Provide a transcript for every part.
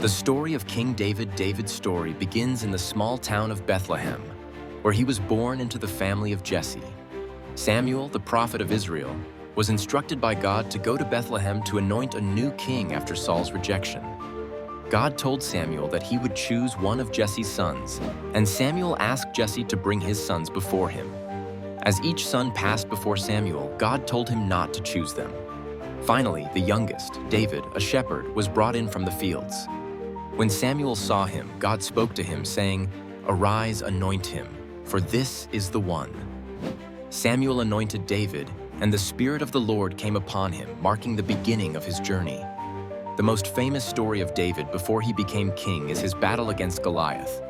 The story of King David's story begins in the small town of Bethlehem, where he was born into the family of Jesse. Samuel, the prophet of Israel, was instructed by God to go to Bethlehem to anoint a new king after Saul's rejection. God told Samuel that he would choose one of Jesse's sons, and Samuel asked Jesse to bring his sons before him. As each son passed before Samuel, God told him not to choose them. Finally, the youngest, David, a shepherd, was brought in from the fields. When Samuel saw him, God spoke to him, saying, "Arise, anoint him, for this is the one." Samuel anointed David, and the Spirit of the Lord came upon him, marking the beginning of his journey. The most famous story of David before he became king is his battle against Goliath.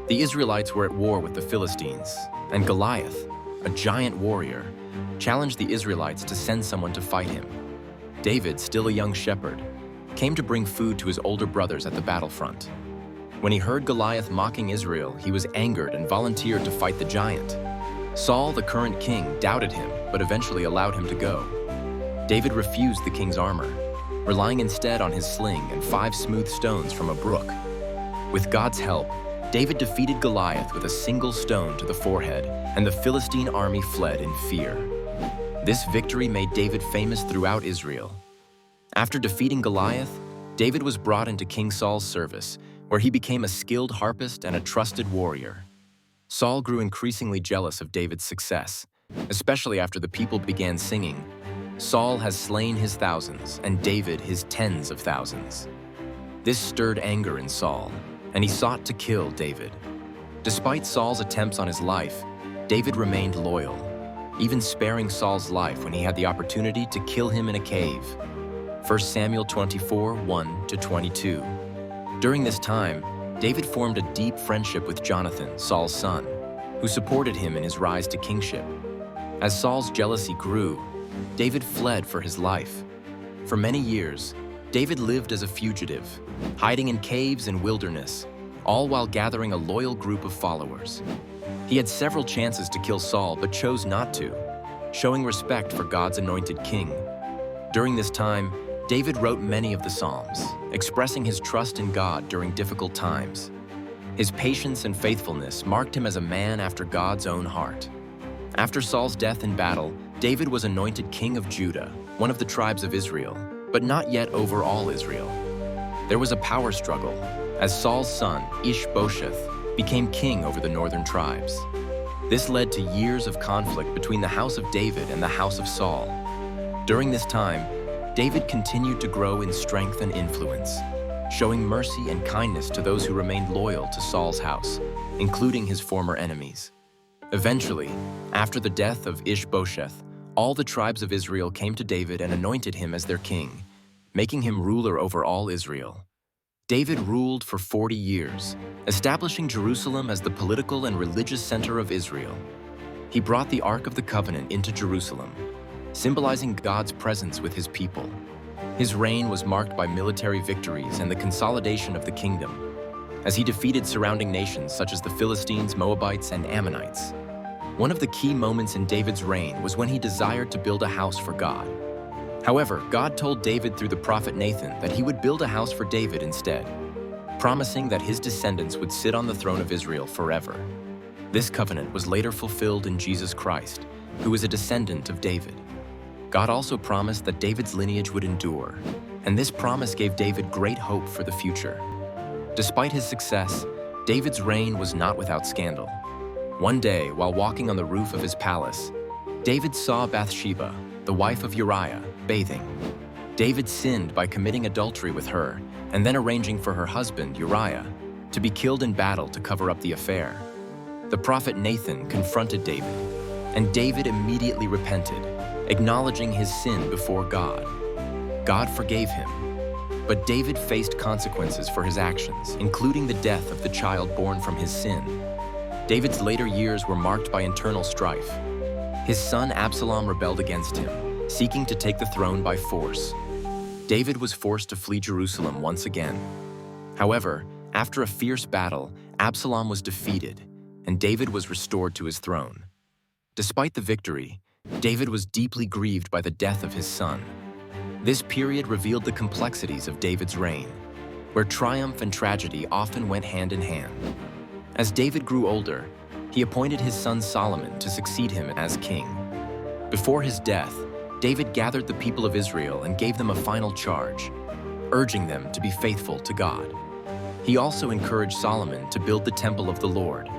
The Israelites were at war with the Philistines, and Goliath, a giant warrior, challenged the Israelites to send someone to fight him. David, still a young shepherd, came to bring food to his older brothers at the battlefront. When he heard Goliath mocking Israel, he was angered and volunteered to fight the giant. Saul, the current king, doubted him, but eventually allowed him to go. David refused the king's armor, relying instead on his sling and 5 smooth stones from a brook. With God's help, David defeated Goliath with a single stone to the forehead, and the Philistine army fled in fear. This victory made David famous throughout Israel. After defeating Goliath, David was brought into King Saul's service, where he became a skilled harpist and a trusted warrior. Saul grew increasingly jealous of David's success, especially after the people began singing, "Saul has slain his thousands, and David his tens of thousands." This stirred anger in Saul, and he sought to kill David. Despite Saul's attempts on his life, David remained loyal, even sparing Saul's life when he had the opportunity to kill him in a cave. 1 Samuel 24, 1-22. During this time, David formed a deep friendship with Jonathan, Saul's son, who supported him in his rise to kingship. As Saul's jealousy grew, David fled for his life. For many years, David lived as a fugitive, hiding in caves and wilderness, all while gathering a loyal group of followers. He had several chances to kill Saul but chose not to, showing respect for God's anointed king. During this time, David wrote many of the Psalms, expressing his trust in God during difficult times. His patience and faithfulness marked him as a man after God's own heart. After Saul's death in battle, David was anointed king of Judah, one of the tribes of Israel, but not yet over all Israel. There was a power struggle, as Saul's son, Ish-bosheth, became king over the northern tribes. This led to years of conflict between the house of David and the house of Saul. During this time, David continued to grow in strength and influence, showing mercy and kindness to those who remained loyal to Saul's house, including his former enemies. Eventually, after the death of Ish-bosheth, all the tribes of Israel came to David and anointed him as their king, making him ruler over all Israel. David ruled for 40 years, establishing Jerusalem as the political and religious center of Israel. He brought the Ark of the Covenant into Jerusalem, symbolizing God's presence with his people. His reign was marked by military victories and the consolidation of the kingdom, as he defeated surrounding nations such as the Philistines, Moabites, and Ammonites. One of the key moments in David's reign was when he desired to build a house for God. However, God told David through the prophet Nathan that he would build a house for David instead, promising that his descendants would sit on the throne of Israel forever. This covenant was later fulfilled in Jesus Christ, who is a descendant of David. God also promised that David's lineage would endure, and this promise gave David great hope for the future. Despite his success, David's reign was not without scandal. One day, while walking on the roof of his palace, David saw Bathsheba, the wife of Uriah, bathing. David sinned by committing adultery with her and then arranging for her husband, Uriah, to be killed in battle to cover up the affair. The prophet Nathan confronted David, and David immediately repented, acknowledging his sin before God. God forgave him, but David faced consequences for his actions, including the death of the child born from his sin. David's later years were marked by internal strife. His son Absalom rebelled against him, seeking to take the throne by force. David was forced to flee Jerusalem once again. However, after a fierce battle, Absalom was defeated, and David was restored to his throne. Despite the victory, David was deeply grieved by the death of his son. This period revealed the complexities of David's reign. where triumph and tragedy often went hand in hand. As David grew older, he appointed his son Solomon to succeed him as king. Before his death, David gathered the people of Israel and gave them a final charge, urging them to be faithful to God. He also encouraged Solomon to build the temple of the Lord.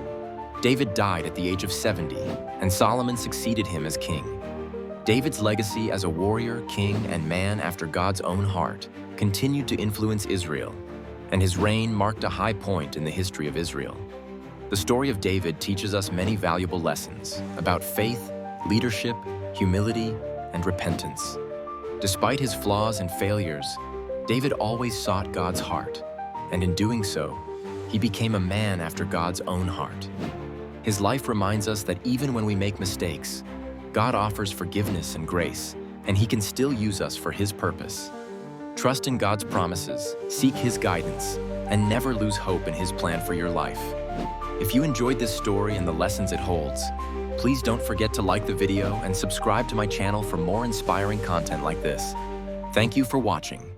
David died at the age of 70, and Solomon succeeded him as king. David's legacy as a warrior, king, and man after God's own heart continued to influence Israel, and his reign marked a high point in the history of Israel. The story of David teaches us many valuable lessons about faith, leadership, humility, and repentance. Despite his flaws and failures, David always sought God's heart, and in doing so, he became a man after God's own heart. His life reminds us that even when we make mistakes, God offers forgiveness and grace, and he can still use us for his purpose. Trust in God's promises, seek his guidance, and never lose hope in his plan for your life. If you enjoyed this story and the lessons it holds, please don't forget to like the video and subscribe to my channel for more inspiring content like this. Thank you for watching.